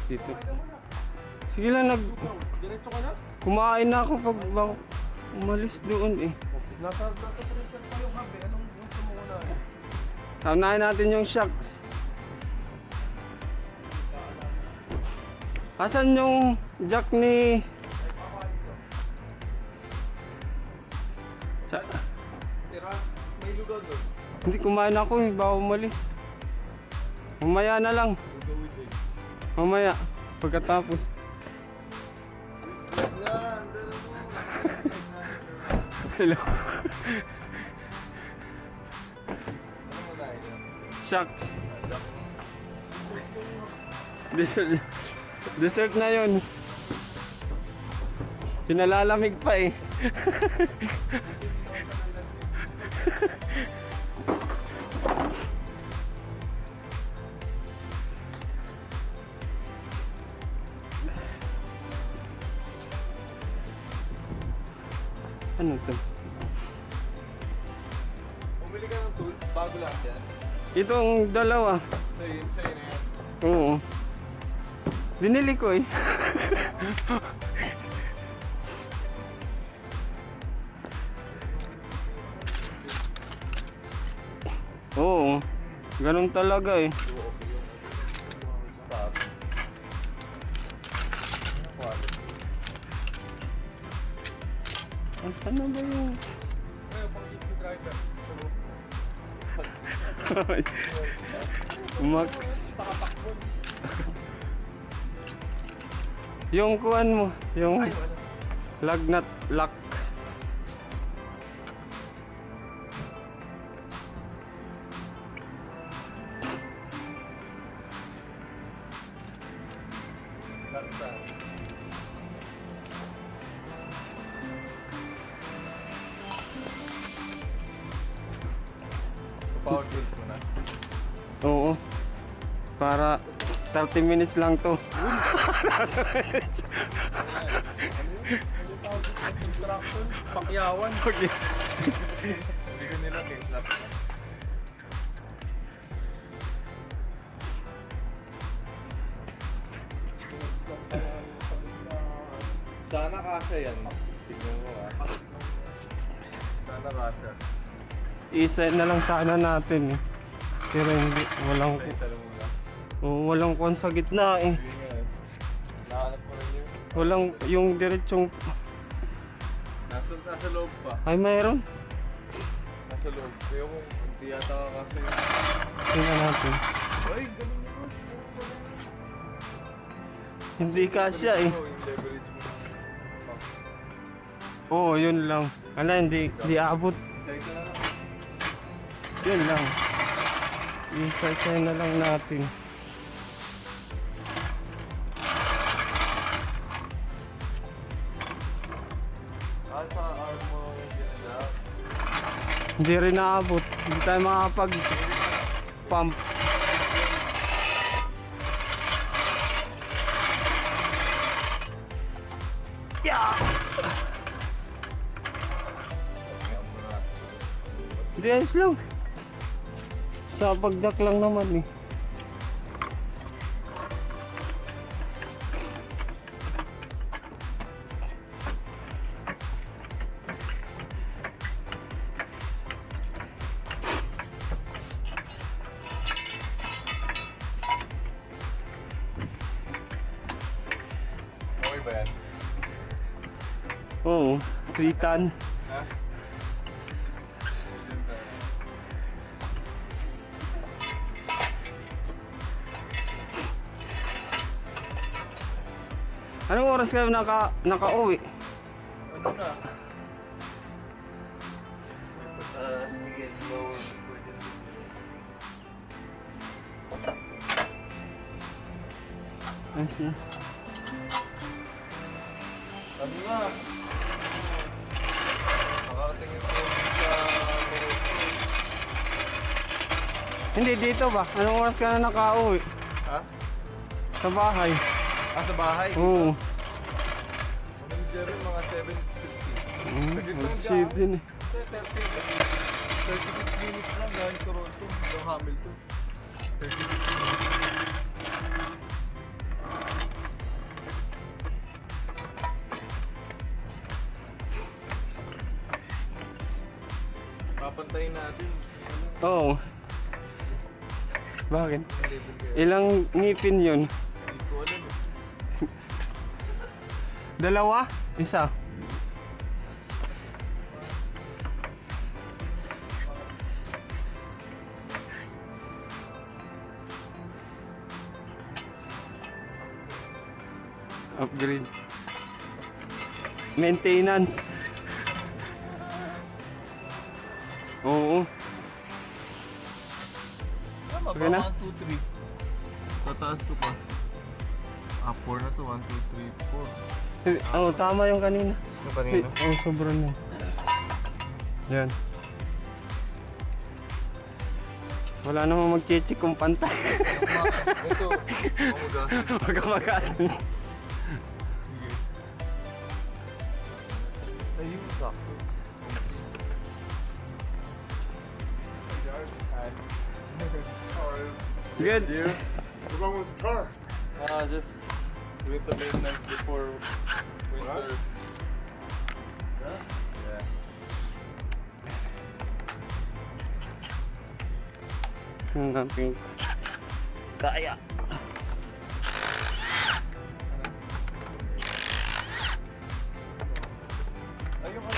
Dito. Sige lang, Diretso ka na? kumain na ako pag bago umalis doon eh. Nasa freezer pa yung hub eh. Anong gusto mo na eh? Taunahin natin yung shocks. Asan yung jack ni... Tira, may lugaw doon. Hindi, kumain ako eh, bago umalis. Mamaya na lang. Lugawin eh. Mamaya, pagkatapos. Yan, Hello. ano mo na ito? Shucks. Dessert. Dessert na yun. Pinalalamig pa eh. Ano to? Bumili ka ng tools, bago lahat yan. Itong dalawa. Sa'yo na yan. Oo. Binili ko eh. Oo. Ganun talaga eh. Stop. Quality. Saan na ba yung... Ngayon, pang driver. Max. Yung kuan mo, yung lug nut lock. Power tools mo na. Oo. Para 30 minutes lang to. Construction, pakyawan. Okay. Hindi ko nila tingslap. Sana kasha yan. Tingnan mo ah. Sana kasha. Isa na lang sana natin eh. Pero hindi, walang Isa lang muna. walang kuan sa gitna eh. Hindi nga eh. Nahanap ko rin yun. Walang yung diretsong Nasa loob pa. ay mayroon. Nasa loob. Kaya kung hindi yata kakasya yun. Tingnan natin. Ay, ganun yun. Hindi kasya eh. Yung leverage mo. Oo, yun lang. Ala, hindi abot. Sa ito na lang. Yun lang. Isa-isa na lang natin. Sa arm mo yung ginagawa. Hindi rin naabot. Hindi tayo makapag pump. Yeah! Hindi, ayos lang. Sa pagjack lang naman eh. Okay ba yan? Oo, 3 ton. Ha? Anong oras kayo naka-uwi? Ano na? Miguel, lower. Ayos na. Ano nga? Nakarating yung phone sa Morocco. Hindi, dito ba? Anong oras ka na naka-uwi? Ha? Sa bahay. Sa bahay? Oo. Ano Jerry, mga 7:50. Shit din eh. 36 minutes lang galing Toronto hanggang Hamilton. 36 minutes. papantayin natin. Oo. Bakit? Level kaya. Ilang ngipin yun? Hindi ko alam eh. Dalawa? Isa? Upgrade. Maintenance. Oo. Tama Okay na? ba? 1, 2, 3. Tataas ko pa. 4 na to. 1, 2, 3, 4. Oo, tama yung kanina. Yung kanina? Oo, sobra na. Yan. Wala namang mag-check kung pantay. Ito. Umaga. Huwag kang mag-ano. Sige. Ayun, sakto. Good. You? What's wrong with the car? Just doing some maintenance before winter. Yeah? Yeah. Hanapin ko. Kaya. Ayun ka.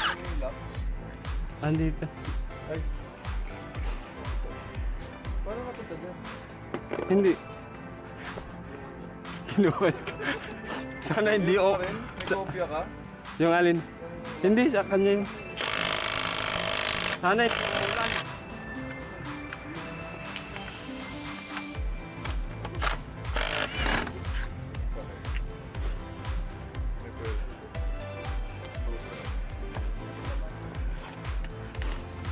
Ano yung lock? Andito. Ay. Paano napunta dyan? Hindi. Kinuha. Sana hindi Ayun o. pa rin? May kopya ka? Yung alin? Hindi, sa kanya yun. Sana yung ulan. May pwede.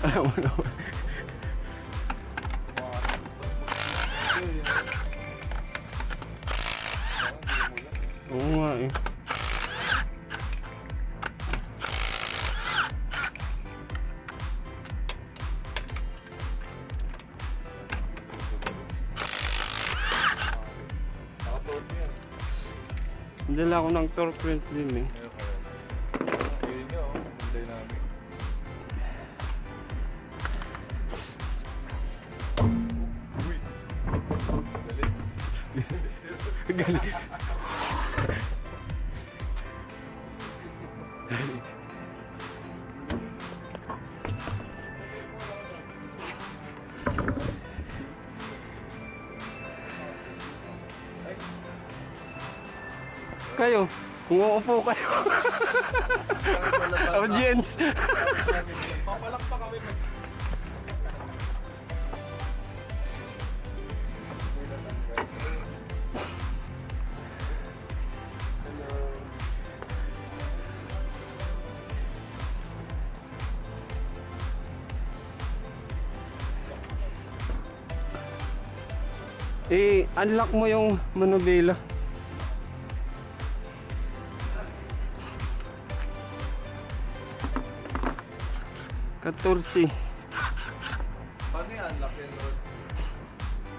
Alam mo naman. Oo nga eh. Nakatorque yan. Dala ako ng torque wrench din eh. Ayun nga oh, yung dynamic. Uy! Galit. Galing. Kayo, kung uupo kayo. Audience. Papalak pa kami. I-unlock mo yung manubela. Katorsi. Paano yan? Lock and load?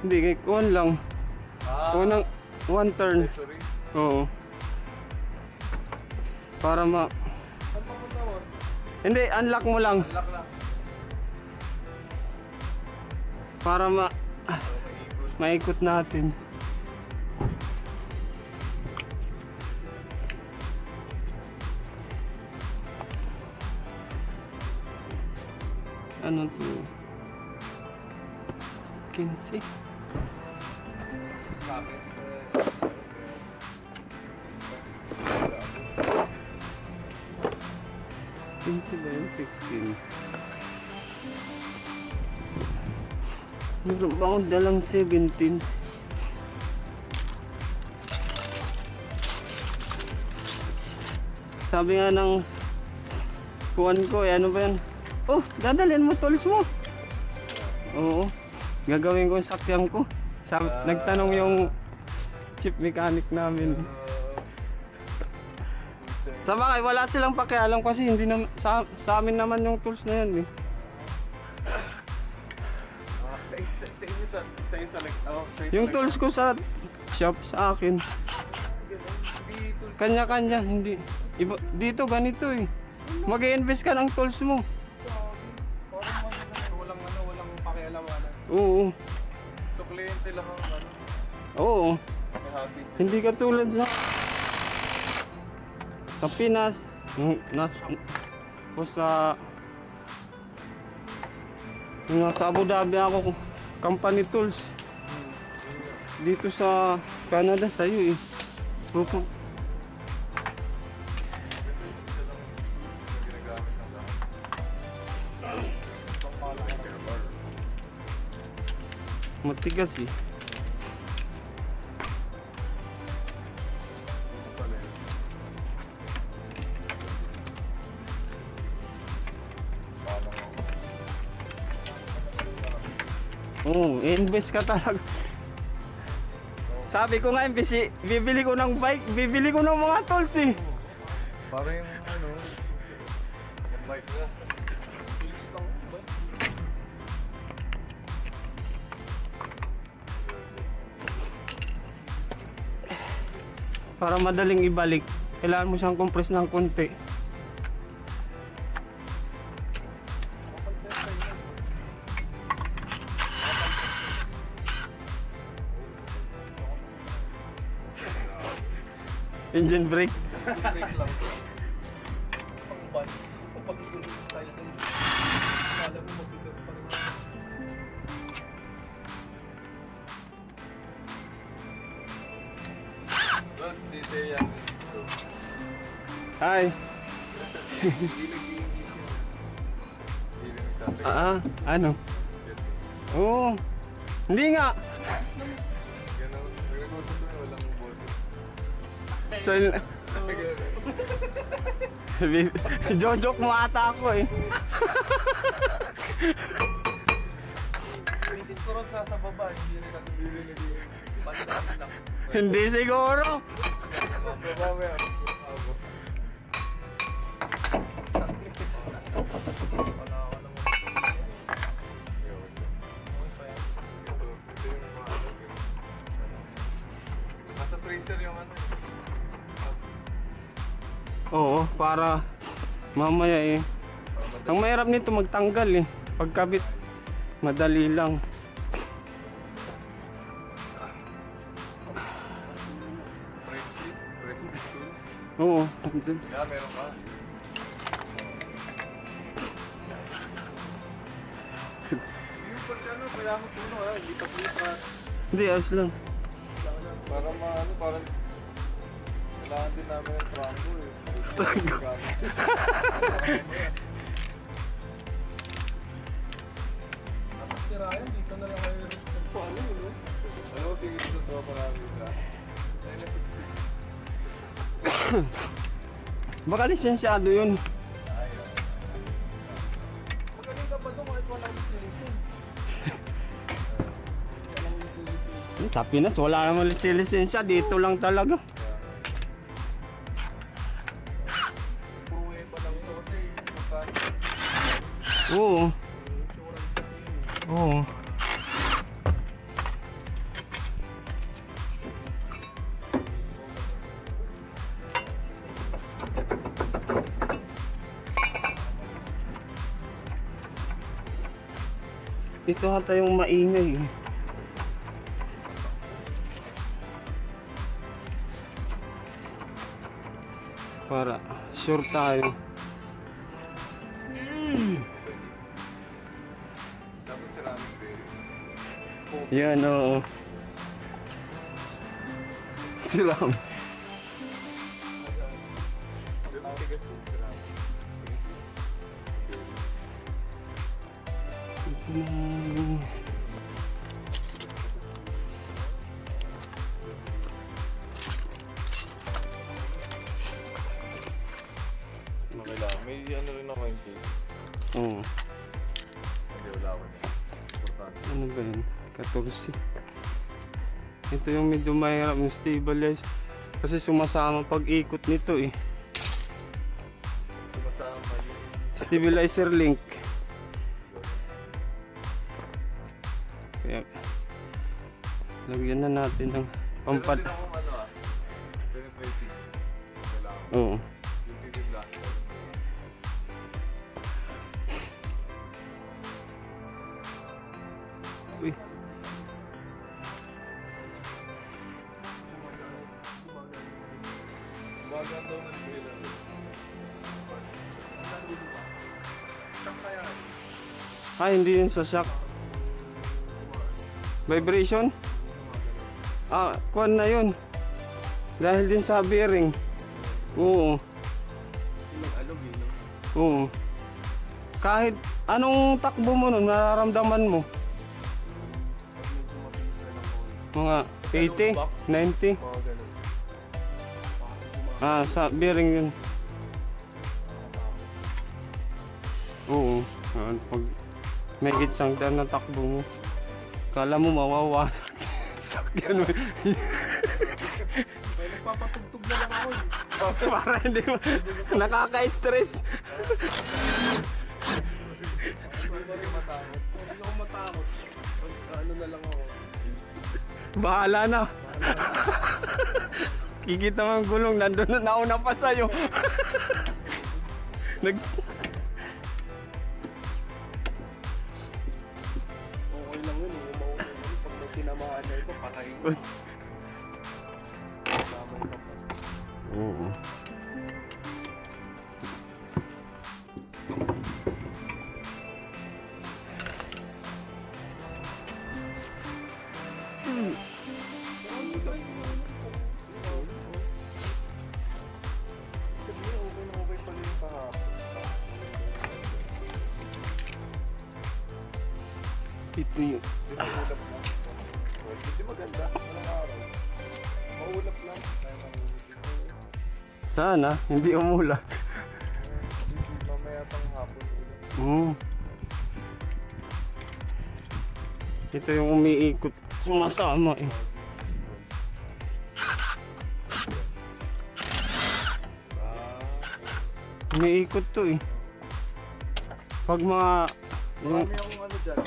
Hindi, kay kuwan lang. Unang one turn. Accessory? Oo. Para ma... Saan papunta mo? Hindi, unlock mo lang. Lock lang. Para Maikot. maikot natin. Ano to? 15. Bakit? 15 ba yun? 16. Meron ba akong dalang 17? Sabi nga ng kuwan ko, eh, ano ba yan? Oh, dadalhin mo tools mo. Oo. Gagawin ko yung sakyan ko. Nagtanong yung chief mechanic namin. Sa bagay, wala silang pakialam kasi hindi na, sa amin naman yung tools na yan eh. Sa inyo talaga. Sa inyo Yung talaga. tools ko sa shop, sa akin. Hindi tools. Kanya-kanya, hindi. Iba, dito ganito eh. Mag-i-invest ka ng tools mo. Walang walang pakialamanan. Oo. So, kliyente lang ang Oo. may habit. Hindi ka tulad sa Pinas. O sa yung nasa Abu Dhabi ako, company tools. Dito sa Canada sa'yo eh. Opo. Ginagamit ng lahat. Matigas eh. Oo, invest ka talaga. Sabi ko nga, imbes bibili ko ng bike, bibili ko ng mga tools eh. Para yung yung bike na. Tulis lang yung bike. Para madaling ibalik, kailangan mo siyang compress ng konti. Engine brake. Brake lang. Pang bike. Pag yung style din. Alam mo mabigat pa rin. Well, dito yan. Ay, ano? Oo. Hindi nga. So, joke mo ata ako eh. Misis ko rin sa baba, hindi rin natin bibili. Bandaan lang. Hindi siguro. Babawi ako. Wala ako lang. Nasa tracer yung ano. Oo, para mamaya eh. Ang mahirap nito magtanggal eh. Pagkabit, madali lang. Press tool. Oo. Yeah, meron ka. Yung pag ano, kaya mo puno ha, hindi pa puno. Hindi, ayos lang. Para maano, parang kailangan din namin ng tranggo eh. Tranggo. Tapos si Ryan, dito na lang kayo paano yun, no? Ano, tingin sa tropa namin na. Ay, na-fix-fix. Baka lisensyado yun. Magaling ka ba doon kahit walang lisensya? Walang lisensya. Sa Pinas, wala naman lisensya. Dito lang talaga. Pruwe pa lang ito kasi magkano. Oo. Insurance kasi yun. Oo. Ito hata yung maingay eh. Para sure tayo. Tapos ceramic bearing. Yan oo. Siram. Ang tigas yung ceramic. Ito na. Kailangan. May ano rin ako yung tape. Oo. Hindi, wala ko niya. Importante. Ano ba yun? 14. Ito yung medyo mahirap yung stabilize. Kasi sumasama pag ikot nito eh. Sumasama yun. Stabilizer link. Kaya lagyan na natin ng pampad. Meron din akong ano penetrating. Kailangan. Oo. Yung titibla. daw ng trailer. Saan dito ba? Shock kaya. Hindi yun sa shock. Vibration? Kuwan na yun. Dahil din sa bearing. Oo. Mag-alog yun, no? Oo. Kahit anong takbo mo nun, nararamdaman mo. Pag medyo mabilis na lang ako. Mga 80, 90. Mga ganun. Sa bearing yun. Oo. Pag may gitsang daan na takbo mo, kala mo mawawasak. Sakyan mo. May nagpapatugtog na lang ako eh. Para hindi mo nakaka-stress. Hindi ko rin matakot. Hindi ako matakot. Ano na lang ako. Bahala na. Kikita mo ang gulong, nandun na, nauna pa sa'yo. Okay lang yun. Umauna yun. Pag may tinamaan na ito, patayin ko. Damay ka pa. Oo. Okay pala yung kahapon. Ito yun. Hindi maulap lang. Hindi maganda. Walang araw. Maulap lang. Kaya maulap. Sana, hindi umula. Mamaya pang hapon ulit. Ito yung umiikot. Sumasama eh. Umiikot to eh. Pag mga... Yung... Marami akong ano dyan.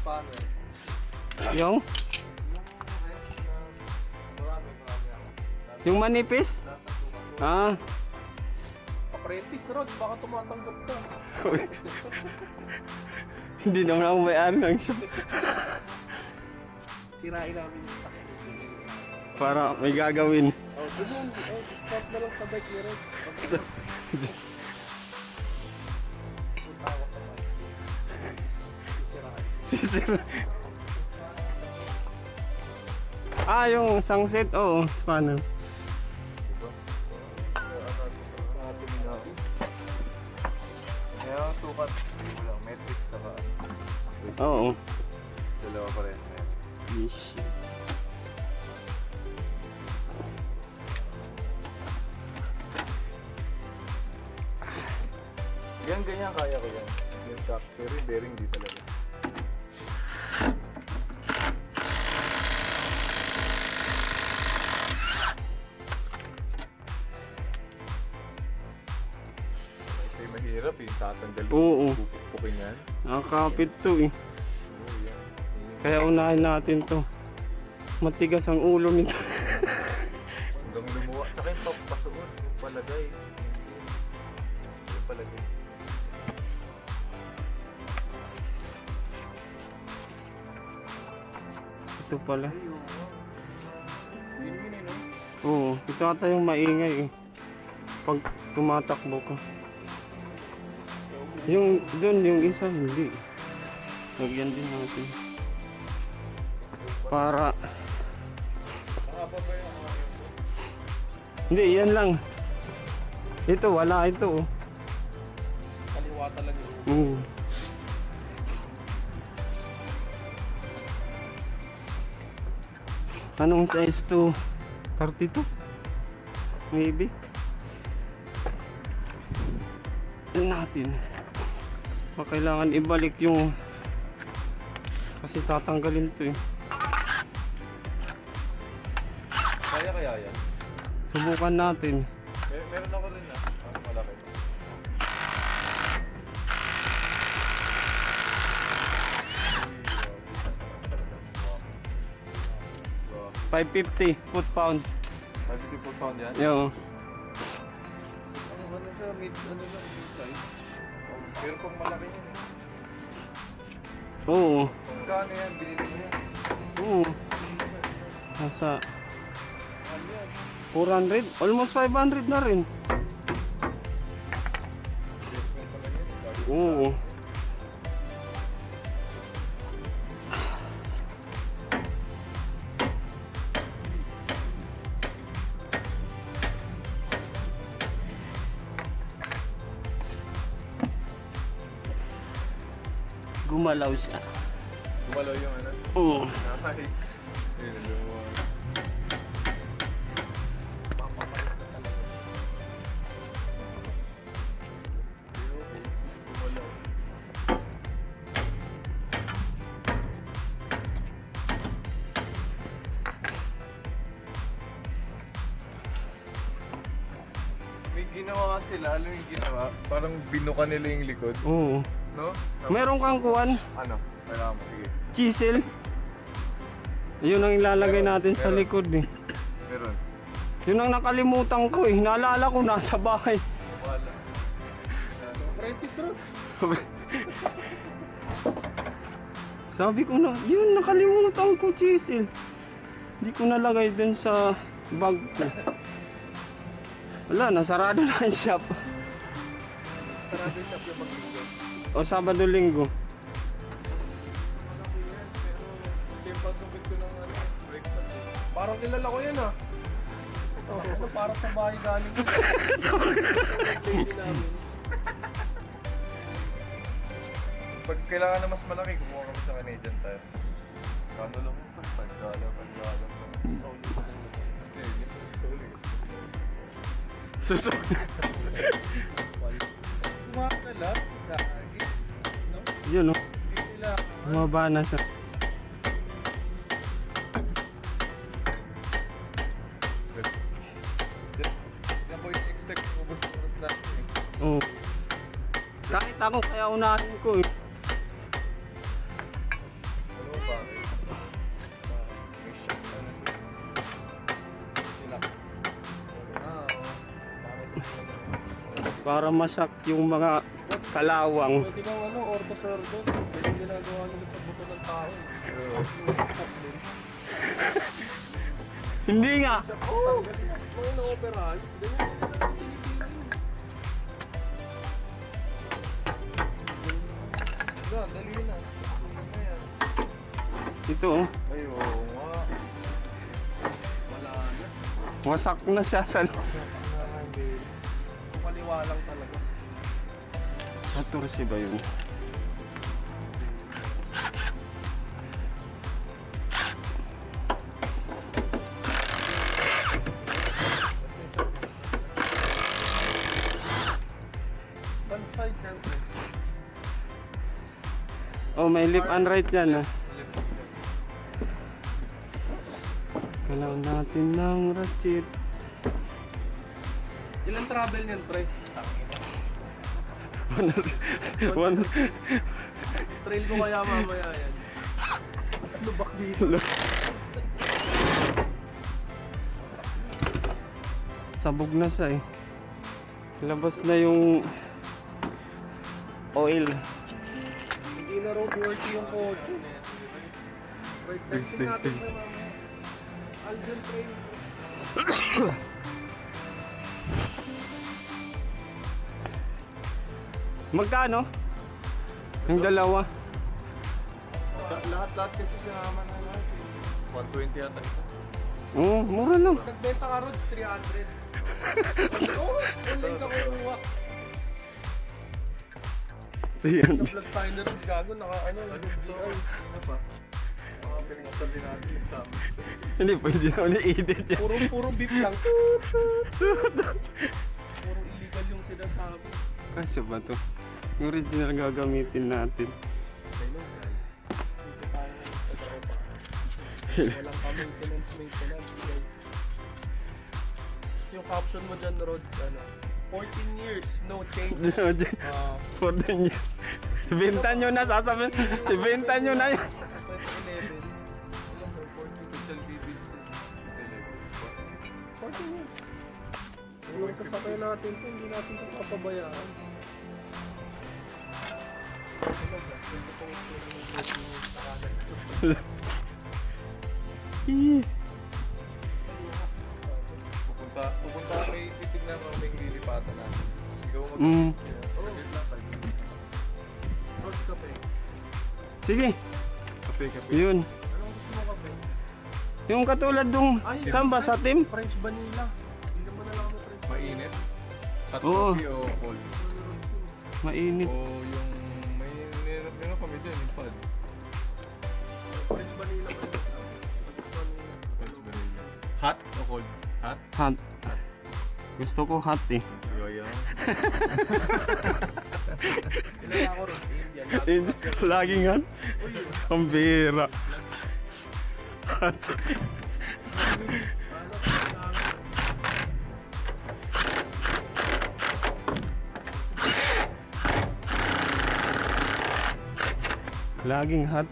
Panel. Yung? Marami ako. Yung manipis? Lahat ng tumakbo. Apprentice Rod, baka tumatanggap ka. Hindi naman ako may-ari ng shop. Sirain namin yung sakit. Para may gagawin. Doon yung discount na lang sa bike ni Rod. Punta ako sa bike. Sirain. Sisira. Yung sunset, oo, spanner. Kaya ang sukat, walang metric saka Oo. dalawa pa rin. Yeesh. Yan, ganyan kaya ko yan. Yung shock, pero yung bearing di talaga. Ito yung mahirap eh, tatanggal Oo. pupukpukin yan. Nakakapit to eh. Oo, yan. Kaya unahin natin to. Matigas ang ulo nito. Hanggang lumuwa. Tsaka yung papasuot, yung palagay. Yung palagay. Ito pala. Yun yun eh, no? Oo, ito ata yung maingay eh. Pag tumatakbo ka. Yung doon, yung isa hindi. Lagyan din natin. Para... Nakapa ba yung mga yun? Hindi, yan lang. Ito, wala ito oh. Kaliwa talaga yun. Mm. Anong size to? 32? Maybe. Yan natin. Kailangan ibalik yung kasi tatanggalin to eh. Kaya yan? Subukan natin. Meron ako rin ah. Malaki. So, 550 foot-pound. 50 pound yan? Yo. Ano siya? Mid size? Pero kung malaki yun eh. Oo. Magkano yan? Binili mo yan? Oo. Nasa Ano yan? 400? Almost 500 na rin. Investment pa lang yun. Oo. Gumalaw siya. Gumalaw yung ano. Oo. Nice. Yun, yung papapalit na talaga. Gumalaw. May ginawa sila, alam yung ginawa? Parang binuka nila yung likod. Oo. No? Meron kang kuwan, Ano? Kailangan mo, sige. chisel. Yun ang ilalagay natin sa Meron. likod eh. Meron. Yun ang nakalimutan ko eh. Naalala ko nasa bahay. Wala. Apprentice road. Sabi ko na, yun nakalimutan ko chisel. Hindi ko nalagay dun sa bag ko. Wala, nasarado na yung shop. Sarado yung shop yung maglinggo. O Sabado-Linggo. Wala ko yan, pero timpal sumit ko ng ano, breakfast. Parang kilala ko yan ah. Ano, parang sa bahay galing ko. Lady namin. Pag kailangan na mas malaki, kumuha kami sa Canadian Tire. Kano lang ito? $5, $5. Susunod. Kumuha ka lang. No? Yun o. Hindi nila. Bumaba na siya. Yan po yung expect ko gusto ko sa lahat eh. Oo. Kahit ako, kaya unahin ko eh. Ano ba? May shot na rin. Sinak. Para masak yung mga kalawang. Pwede kang ano, orto sordo. Pwede ginagawa naman sa buto ng tao. Hindi nga. Oo! Mga na-operahan. Ganyan na lang tinitira yun. Dali na. Ano yan? Ito oh. Ay, oo nga. Wala na. Wasak na siya sa Hindi. Kaliwa lang talaga. 14 ba yun? Banside yan. Oh, may left and right yan ah. Kailangan natin ng ratchet. Ilang travel niyan, pre? One. Trail ko kaya mamaya yan. Lubak dito. Sabog na siya eh. Labas na yung oil. Hindi na roadworthy yung kotse. Wait, testing natin Thanks. na mamaya. Albion train. Magkano? Yung dalawa. Lahat-lahat kasi sinama na lahat. 120 yata ito. Oo, mura lang. Nagbenta ka roads, 300. Oo, online ka kumuha. Ito yan. Nag-vlog tayo na rin gago, naka-ano, nag-GI. Ano pa? Mga pinagsabi natin yung tama. Hindi pwede na uni-edit yan. Puro beep lang. Puro illegal yung sinasabi. Kasi ba to? Yung original gagamitin natin. I know guys. Dito tayo sa tropa. Walang ka-maintenance, guys. Yung caption mo dyan, Rods, ano? 14 years, no change. For 10 years. Ibenta nyo na, sasabihin. Ibenta nyo na yun. 2011. Ilan ba? 14 Social BBs. 14 years. Yung sasakay natin ito, hindi natin ito papabayaan. Ih, Pupunta Pupunta kami, titignan kami yung lilipatan natin. Ikaw mag- Mm. Oo, wait lang tayo. Rose kape. Sige, Kape. yun. Anong gusto mo kape? Yung katulad nung samba sa team. French vanilla. Hindi naman na lang mo French. Mainit? Hot Oo. coffee o cold? Mainit. O yung meron kami dyan, yung pad. French vanilla ba yun? French vanilla. Hot o cold? Hot? Hot. Gusto ko hot eh. Yo, yo. Ilan ako ron? Indian. Laging hot. Ang bira. Hot. Laging hot.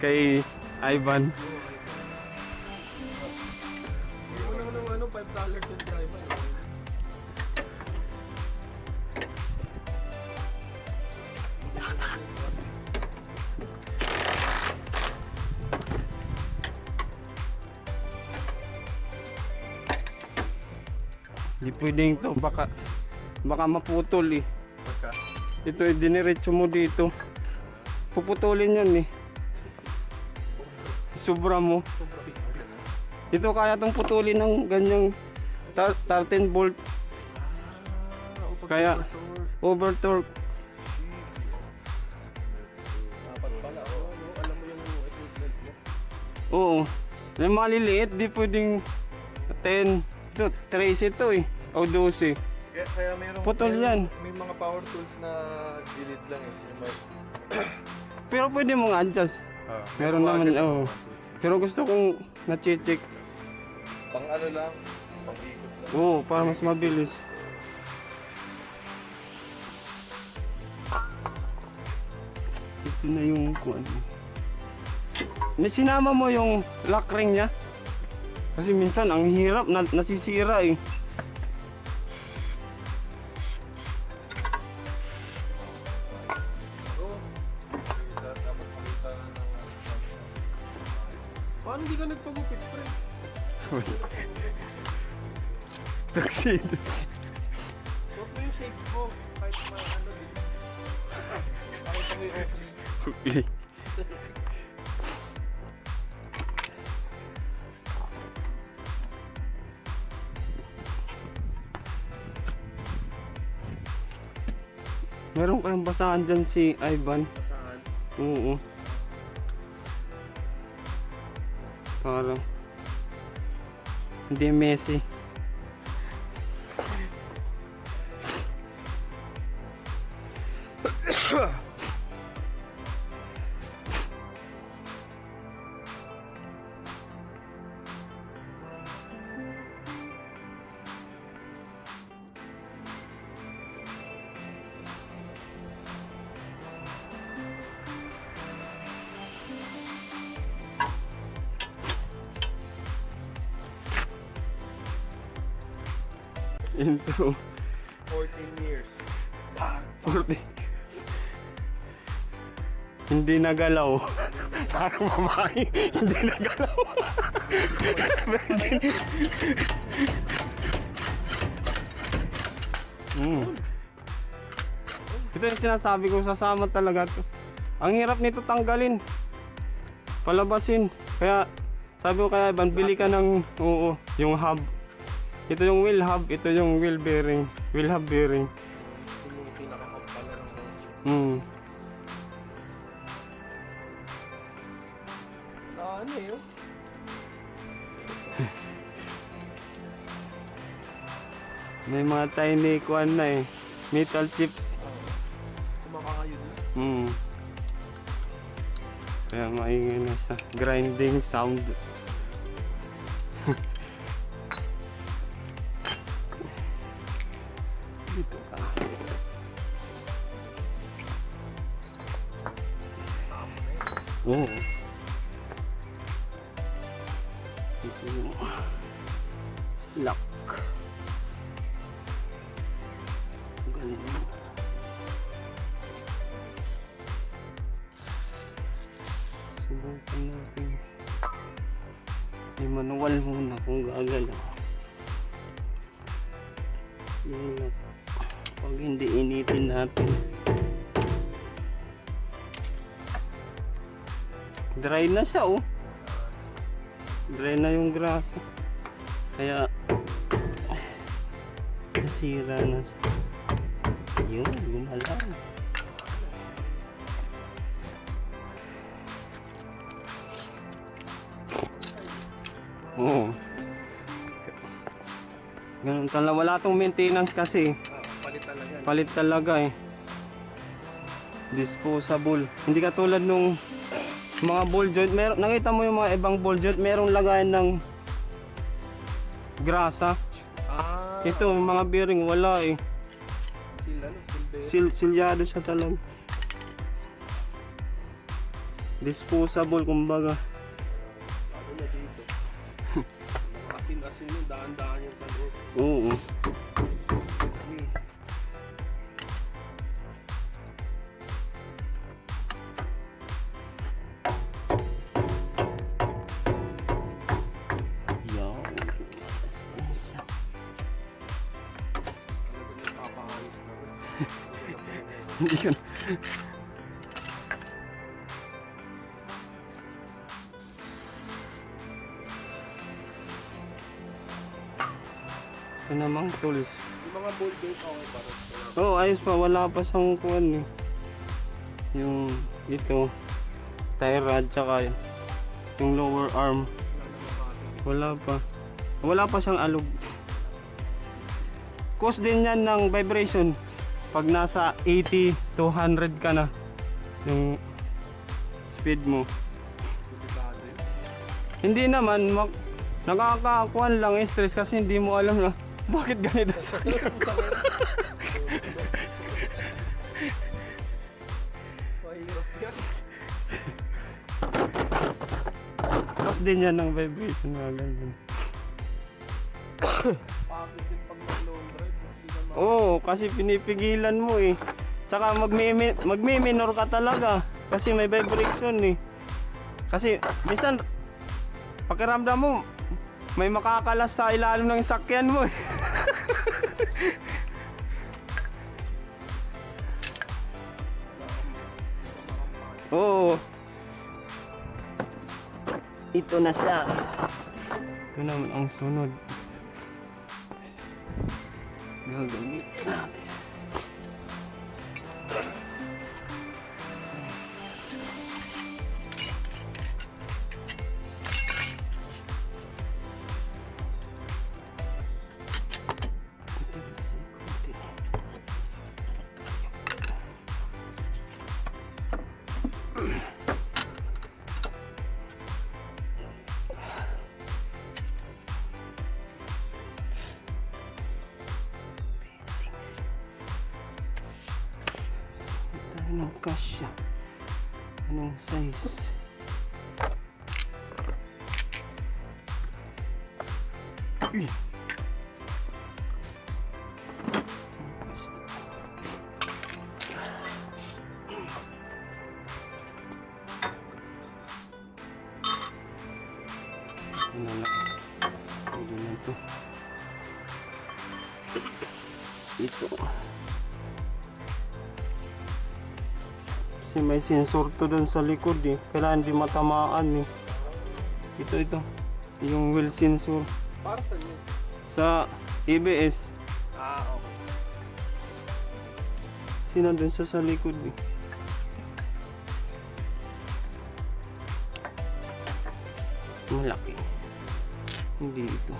Kay Ivan. Ano, $5 yung driver. Hindi pwedeng to. Baka maputol eh. Pagka? Ito eh, diniretso mo dito. Puputulin yan eh. Sobra mo. Ito kaya tong putulin ng ganyang 13 volt. Kaya over torque. Dapat pala, alam mo yung equipment mo. Oo. Yung maliliit, di pwedeng 10. Ito, 13 ito eh. O 12. Kaya mayroong Putol yan. May mga power tools na delete lang eh. Pero pwede mong adjust. Meron naman, oo. Pero gusto kong na-check. Pang ano lang, pang ikot lang. Oo, para mas mabilis. Ito na yung kung ano. May sinama mo yung lock ring niya. Kasi minsan ang hirap, nasisira eh. Dapat makita ng paano hindi ka nagpagupit, pre? Tuxedo. Huwag mo yung shades mo. Kahit ano din. Pakita mo yung Oakley. Okay. Meron kayong basahan dyan si Ivan. Saan? Oo. Para hindi messy. Into 14 years. 40. Hindi nagalaw. Parang mamahay. Hindi nagalaw. Virgin. Ito yung sinasabi ko, sasama talaga to. Ang hirap nito tanggalin. Palabasin. Kaya sabi ko kaya Ivan, bili ka ng yung hub. Ito yung wheel hub, ito yung wheel bearing. Wheel hub bearing. Yung pinaka-hub pala ng ano eh, oh. May mga tiny kuan na eh. Metal chips. Kumakakayo din. Kaya maingay na sa grinding sound. Dito ka. Oo. Ito yung Lock. Galing. Subukan natin. Yung manual muna kung gagalaw. Yung lock. Pag hindi initin natin. Dry na siya oh. Dry na yung grasa. Kaya nasira na siya. Yun, gumalaw. Oo. Ganun talaga. Wala tong maintenance kasi. Palit talaga. Palit talaga eh. Disposable. Hindi katulad nung mga ball joint. Nakita mo yung mga ibang ball joint, merong lagayan ng grasa. Ah, Ito, mga bearing, wala eh. sila no, Silyado siya talaga. Disposable kumbaga. Ano na dito? Asin-asin yung daan-daan yung sa loob. Oo. Yo, siya. Talaga nagpapahayos na rin. Hindi yun. Ito namang tools. Yung mga ball joint okay pa rin. Oh, ayos pa. Wala pa siyang kuwan eh. Yung ito, tie rod, tsaka yung lower arm. Wala pa. Wala pa siyang alog. Cause din yan ng vibration. Pag nasa 80 to 100 ka na. Yung speed mo. Delikado yun. Hindi naman, nakakakuan lang stress kasi hindi mo alam na bakit ganito sa Mahirap yan. Cause din yan ng vibration mga ganyan. Pagod din pag mag-long drive. Hindi ka Oo, kasi pinipigilan mo eh. Tsaka magmi-minor ka talaga kasi may vibration eh. Kasi minsan pakiramdam mo may makakalas sa ilalim ng sakyan mo eh. Oo. Ito na siya. Ito naman ang sunod. Gagawin natin. Anong kasya? Anong size? Uy! Ito na lang. Pwede na ito. Ito. Kasi may sensor to dun sa likod eh. Kailangan di matamaan eh. Ito. Yung wheel sensor. Para saan yun? Sa ABS. Ah, okay. Kasi nandun siya sa likod eh. Malaki. Hindi ito.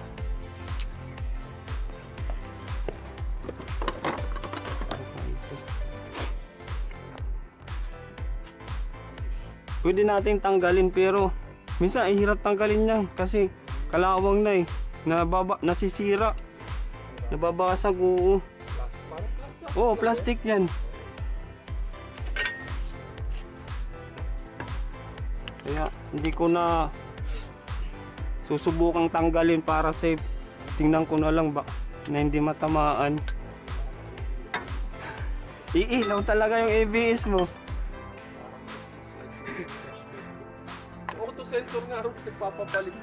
Pwede nating tanggalin pero minsan ay hirap tanggalin niya kasi kalawang na eh. Nasisira. Nababasag oo. Parang plastic. Oo, plastic yan. Kaya hindi ko na susubukang tanggalin para safe. Tingnan ko na lang ba na hindi matamaan. Iilaw talaga yung ABS mo. Auto sensor nga rin nagpapapalit.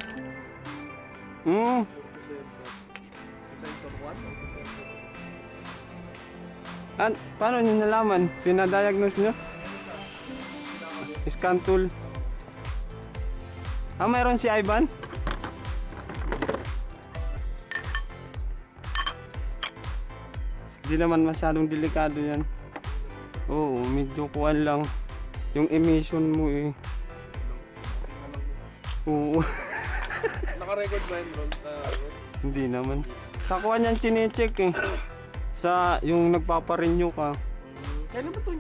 Hmm. Auto sensor. Sensor 1, auto sensor. Paano nyo nalaman? Pinadiagnose nyo? Scan tool. Mayroon si Ivan? Hindi naman masyadong delikado yan. Oo, medyo kuwan lang. Yung emission mo eh. Oo. Naka-record ba yun, Ron? Hindi naman. Sa kuwan yan chinecheck eh. Sa yung nagpaparenew ka. Kailan ba ito?